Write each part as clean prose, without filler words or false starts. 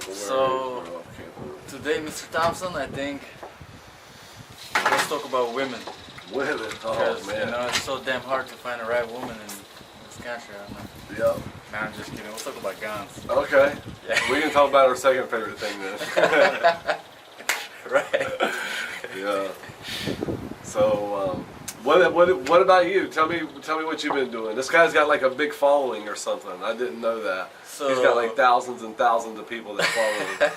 So today, Mr. Thompson, I think let's talk about women. Women, Because, man. you know, it's so damn hard to find a right woman in this country. I don't know. Yep. Nah, I'm just kidding. Let's talk about guns. Okay. Yeah. We can talk about our second favorite thing then. Right. Yeah. So, what about you? Tell me what you've been doing. This guy's got like a big following or something. I didn't know that. So, he's got like thousands and thousands of people that follow him.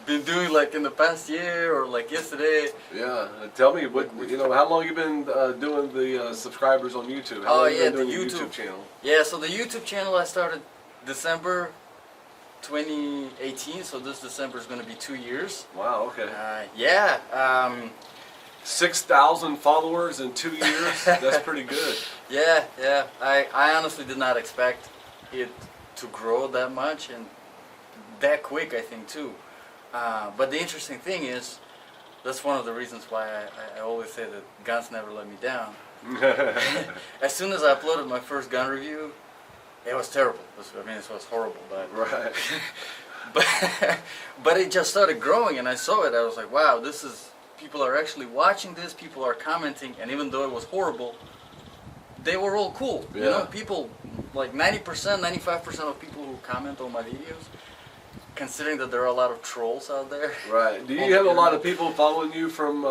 been doing like in the past year or like yesterday. Yeah. Tell me how long you been doing the subscribers on YouTube? How long you been doing the your YouTube channel? Yeah, so the YouTube channel I started December 2018. So this December is going to be 2 years. Wow. Okay. Yeah. 6,000 followers in 2 years. That's pretty good. Yeah. I honestly did not expect it to grow that much and that quick, I think, too. But the interesting thing is, that's one of the reasons why I always say that guns never let me down. As soon as I uploaded my first gun review, it was terrible. It was horrible. But Right. but it just started growing, and I saw it. I was like, wow, people are actually watching this. People are commenting, and even though it was horrible, they were all cool. Yeah. You know, people like 90%, 95% of people who comment on my videos. Considering that there are a lot of trolls out there. Right. Do you have a lot of people following you from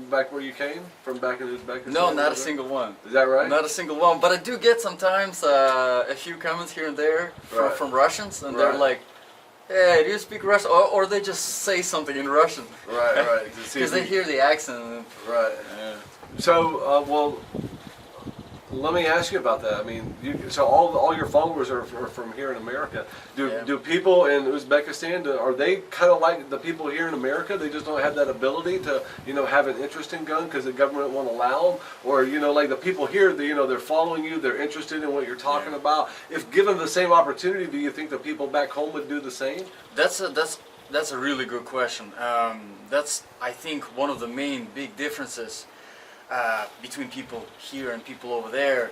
back where you came? From back in Uzbekistan? No, not a single one. Is that right? Not a single one. But I do get sometimes a few comments here and there from Russians, and they're like, "Hey, do you speak Russian?" Or they just say something in Russian. Right. Because they hear the accent. Right. Yeah. So, well, let me ask you about that. I mean, so all your followers are from here in America. Do people in Uzbekistan, are they kind of like the people here in America? They just don't have that ability to, have an interest in gun because the government won't allow them? Or, like the people here, they're following you, they're interested in what you're talking about. If given the same opportunity, do you think the people back home would do the same? That's a really good question. That's, I think, one of the main big differences between people here and people over there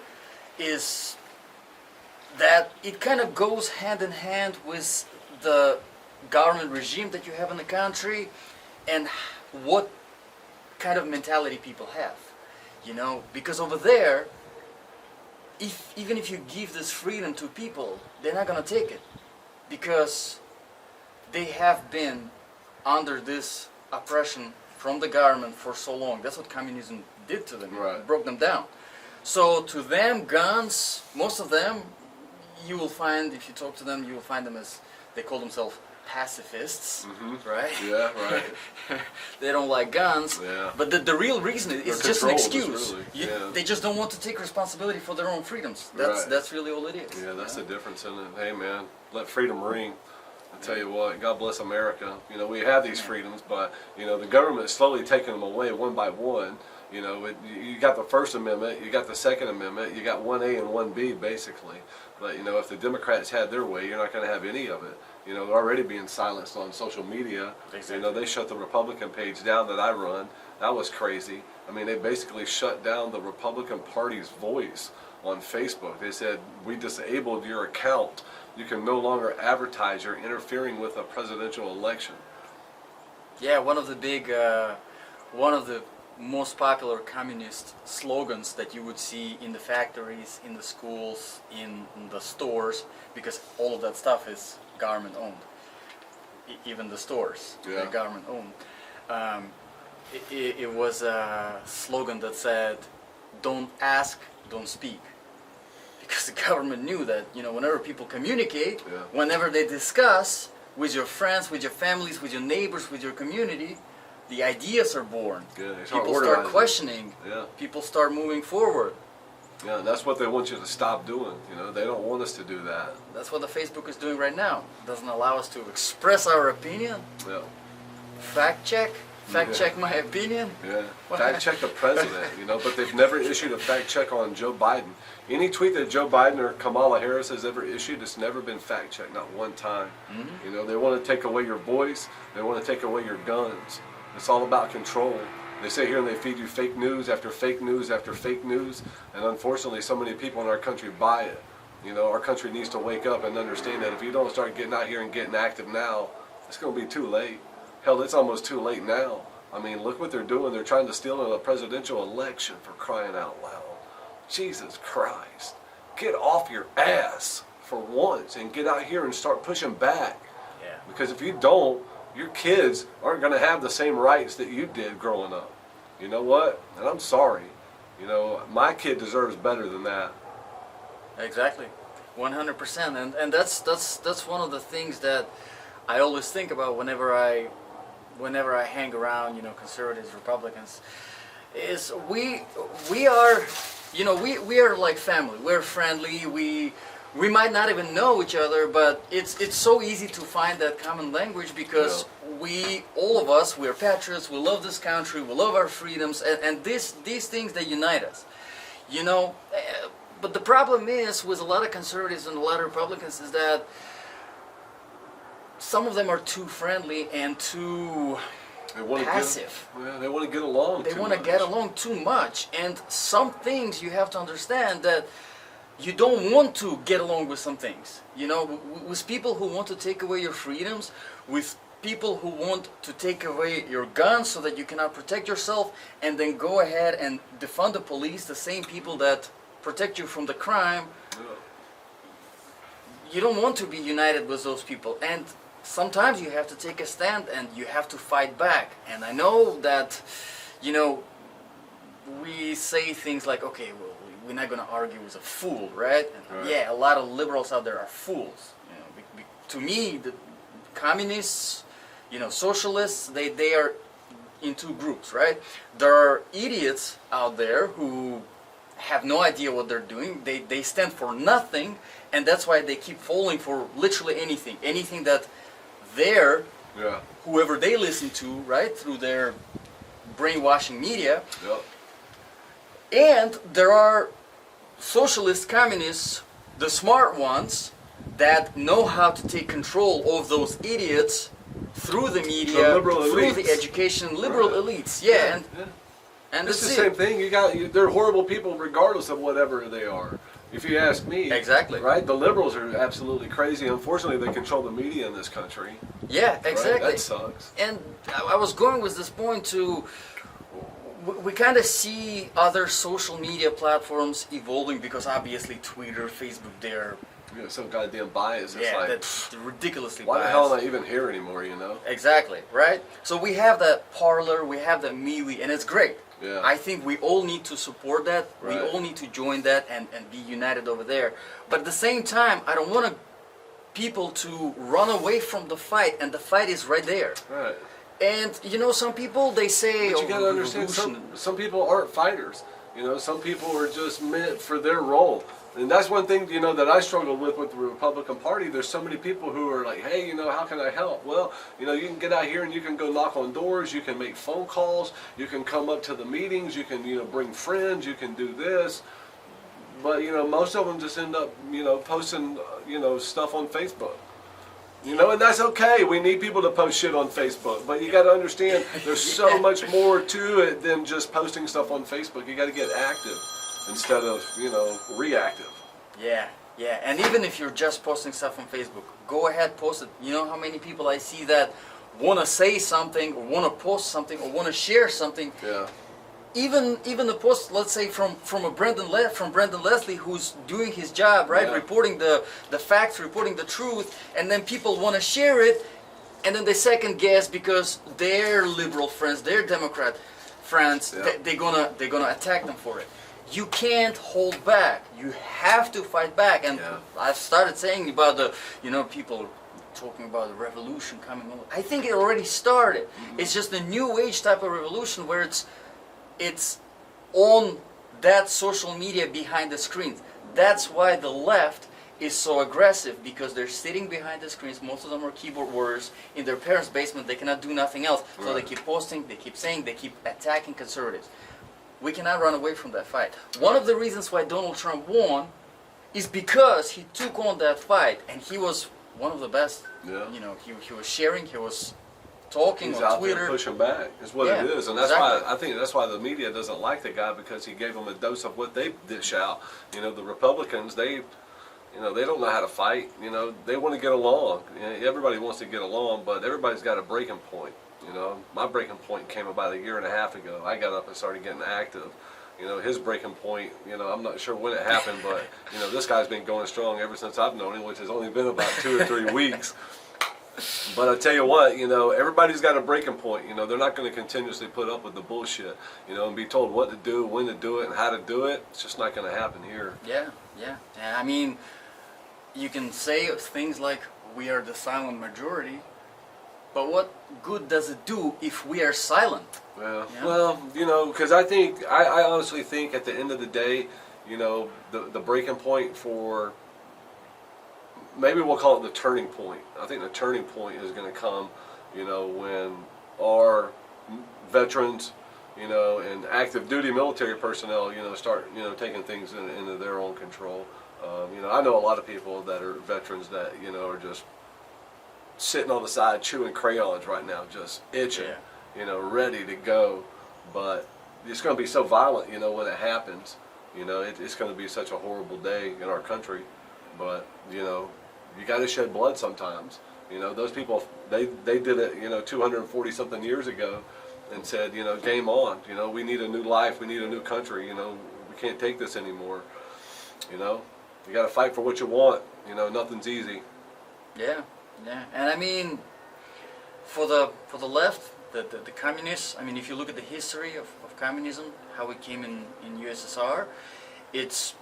is that it kind of goes hand in hand with the government regime that you have in the country and what kind of mentality people have, because over there, even if you give this freedom to people, they're not going to take it because they have been under this oppression from the government for so long. That's what communism did to them. Right. It broke them down. So to them, guns, most of them, you will find, if you talk to them, you will find them as, they call themselves pacifists, right? Yeah, right. They don't like guns, but the real reason is just an excuse. They just don't want to take responsibility for their own freedoms. That's really all it is. Yeah, that's the difference in it. Hey man, let freedom ring. I tell you what, God bless America. We have these freedoms, but the government is slowly taking them away one by one. You got the First Amendment, you got the Second Amendment, you got 1A and 1B basically. But if the Democrats had their way, you're not going to have any of it. They're already being silenced on social media. Exactly. They shut the Republican page down that I run. That was crazy. I mean, they basically shut down the Republican Party's voice on Facebook. They said, we disabled your account. You can no longer advertise. You're interfering with a presidential election. Yeah, one of the most popular communist slogans that you would see in the factories, in the schools, in the stores, because all of that stuff is government owned. Even the stores, they're government owned. It was a slogan that said, "Don't ask, don't speak." Because the government knew that, whenever people communicate, whenever they discuss with your friends, with your families, with your neighbors, with your community, the ideas are born. People start questioning. People start moving forward. Yeah, and that's what they want you to stop doing. They don't want us to do that. That's what the Facebook is doing right now. It doesn't allow us to express our opinion. Yeah. Fact check my opinion. Yeah. Fact check the president, but they've never issued a fact check on Joe Biden. Any tweet that Joe Biden or Kamala Harris has ever issued, it's never been fact checked, not one time. They want to take away your voice. They want to take away your guns. It's all about control. They sit here and they feed you fake news after fake news after fake news, and unfortunately so many people in our country buy it. Our country needs to wake up and understand that if you don't start getting out here and getting active now, it's going to be too late. Hell, it's almost too late now. I mean, look what they're doing. They're trying to steal a presidential election, for crying out loud. Jesus Christ. Get off your ass for once and get out here and start pushing back. Yeah. Because if you don't, your kids aren't going to have the same rights that you did growing up. You know what? And I'm sorry. You know, my kid deserves better than that. Exactly. 100%. And that's one of the things that I always think about whenever I hang around, you know, conservatives, Republicans, is we are, you know, we are like family. We're friendly. We might not even know each other, but it's so easy to find that common language because all of us, we're patriots. We love this country. We love our freedoms, and these things that unite us, you know. But the problem is with a lot of conservatives and a lot of Republicans is that some of them are too friendly and too passive. They want to get along. They want to get along too much, and some things you have to understand that you don't want to get along with some things. You know, with people who want to take away your freedoms, with people who want to take away your guns so that you cannot protect yourself, and then go ahead and defund the police, the same people that protect you from the crime. You don't want to be united with those people, and sometimes you have to take a stand and you have to fight back. And I know that, you know, we say things like, okay, well, we're not going to argue with a fool, right? And Right. yeah, a lot of liberals out there are fools. You know, to me, the communists, you know, socialists, they are in two groups, right? There are idiots out there who have no idea what they're doing. They stand for nothing, and that's why they keep falling for literally anything that whoever they listen to, right, through their brainwashing media. Yeah. And there are socialist communists, the smart ones, that know how to take control of those idiots through the media, through the education, liberal elites. Yeah, and it's the same thing. They're horrible people regardless of whatever they are. If you ask me, exactly, right? The liberals are absolutely crazy. Unfortunately, they control the media in this country. Yeah, exactly. Right? That sucks. And I was going with this point to, we kind of see other social media platforms evolving because obviously Twitter, Facebook, they're so goddamn biased. It's like, that's ridiculously why biased. the hell am I even here anymore? You know? Exactly, right? So we have that Parler, we have that MeWe, and it's great. Yeah. I think we all need to support that. Right. We all need to join that and be united over there. But at the same time, I don't want people to run away from the fight, and the fight is right there. Right. And you know, some people, they say, but you gotta understand, some people aren't fighters. You know, some people are just meant for their role. And that's one thing, you know, that I struggled with the Republican Party. There's so many people who are like, hey, you know, how can I help? Well, you know, you can get out here and you can go knock on doors, you can make phone calls, you can come up to the meetings, you can, you know, bring friends, you can do this. But, you know, most of them just end up, you know, posting, you know, stuff on Facebook. You know, and that's okay. We need people to post shit on Facebook. But you got to understand, there's so much more to it than just posting stuff on Facebook. You got to get active instead of, you know, reactive. Yeah, and even if you're just posting stuff on Facebook, go ahead, post it. You know how many people I see that want to say something, or want to post something, or want to share something. Yeah. Even the post, let's say from Brendan Leslie, who's doing his job, right, reporting the facts, reporting the truth, and then people want to share it, and then they second guess because their liberal friends, their Democrat friends, they're gonna attack them for it. You can't hold back. You have to fight back. And I've started saying about the, you know, people talking about the revolution coming on. I think it already started. Mm-hmm. It's just a new age type of revolution where it's on that social media behind the screens. That's why the left is so aggressive, because they're sitting behind the screens. Most of them are keyboard warriors in their parents' basement. They cannot do nothing else. So they keep posting, they keep saying, they keep attacking conservatives. We cannot run away from that fight. One of the reasons why Donald Trump won is because he took on that fight, and he was one of the best. Yeah. You know, he was sharing, he was talking He's on out Twitter. there pushing back. Is what it is, and that's why I think that's why the media doesn't like the guy, because he gave them a dose of what they dish out. You know, the Republicans, they, You know, they don't know how to fight. You know, they want to get along. You know, everybody wants to get along, but everybody's got a breaking point. You know, my breaking point came about a year and a half ago. I got up and started getting active. You know, his breaking point, you know, I'm not sure when it happened, but, you know, this guy's been going strong ever since I've known him, which has only been about 2 or 3 weeks. But I tell you what, you know, everybody's got a breaking point. You know, they're not going to continuously put up with the bullshit, you know, and be told what to do, when to do it, and how to do it. It's just not going to happen here. Yeah. I mean, you can say things like, we are the silent majority, but what good does it do if we are silent? Well, Yeah. well, you know, because I honestly think at the end of the day, you know, the breaking point for, maybe we'll call it the turning point. I think the turning point is going to come, you know, when our veterans, you know, and active duty military personnel, you know, start, you know, taking things into their own control. You know, I know a lot of people that are veterans that, you know, are just sitting on the side chewing crayons right now, just itching. Yeah. You know, ready to go, but it's going to be so violent, you know, when it happens. You know, it's going to be such a horrible day in our country, but, you know, you got to shed blood sometimes. You know, those people, they did it, you know, 240 something years ago and said, you know, game on. You know, we need a new life, we need a new country. You know, we can't take this anymore. You know, you got to fight for what you want. You know, nothing's easy. Yeah, and I mean, for the left, the communists, I mean, if you look at the history of communism, how it came in USSR, it's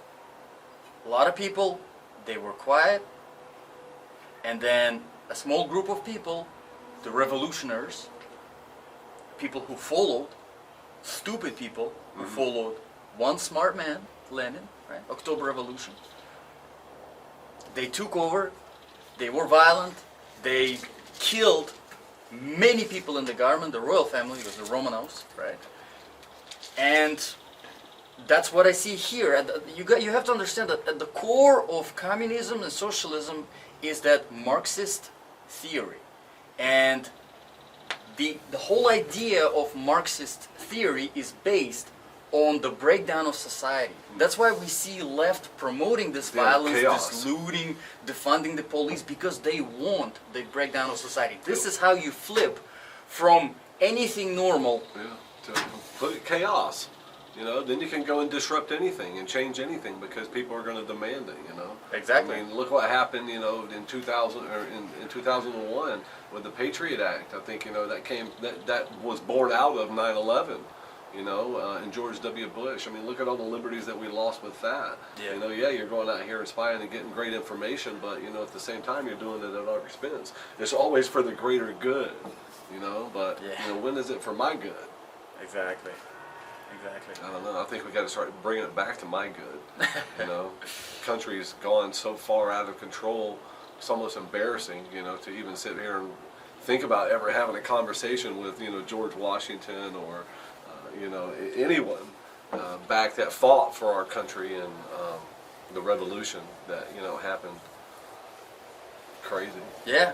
a lot of people, they were quiet, and then a small group of people, the revolutionaries, people who followed, stupid people who followed one smart man, Lenin, right? October Revolution. They took over, they were violent, they killed many people in the government, the royal family, it was the Romanovs, right? And that's what I see here. You have to understand that at the core of communism and socialism is that Marxist theory. And the whole idea of Marxist theory is based on the breakdown of society. That's why we see left promoting this violence, chaos. this looting, defunding the police, because they want the breakdown of society. This is how you flip from anything normal. Yeah, to complete chaos. You know, then you can go and disrupt anything and change anything because people are going to demand it. You know. Exactly. I mean, look what happened. You know, in 2000 or in 2001 with the Patriot Act. I think, you know, that was born out of 9/11. You know, and George W. Bush. I mean, look at all the liberties that we lost with that. Yeah. You know, yeah, you're going out here and spying and getting great information, but, you know, at the same time, you're doing it at our expense. It's always for the greater good, you know, but, Yeah. you know, when is it for my good? Exactly. I don't know. I think we got to start bringing it back to my good. You know, country's gone so far out of control, it's almost embarrassing, you know, to even sit here and think about ever having a conversation with, you know, George Washington or, you know, anyone back that fought for our country and the revolution that, you know, happened. Crazy. Yeah.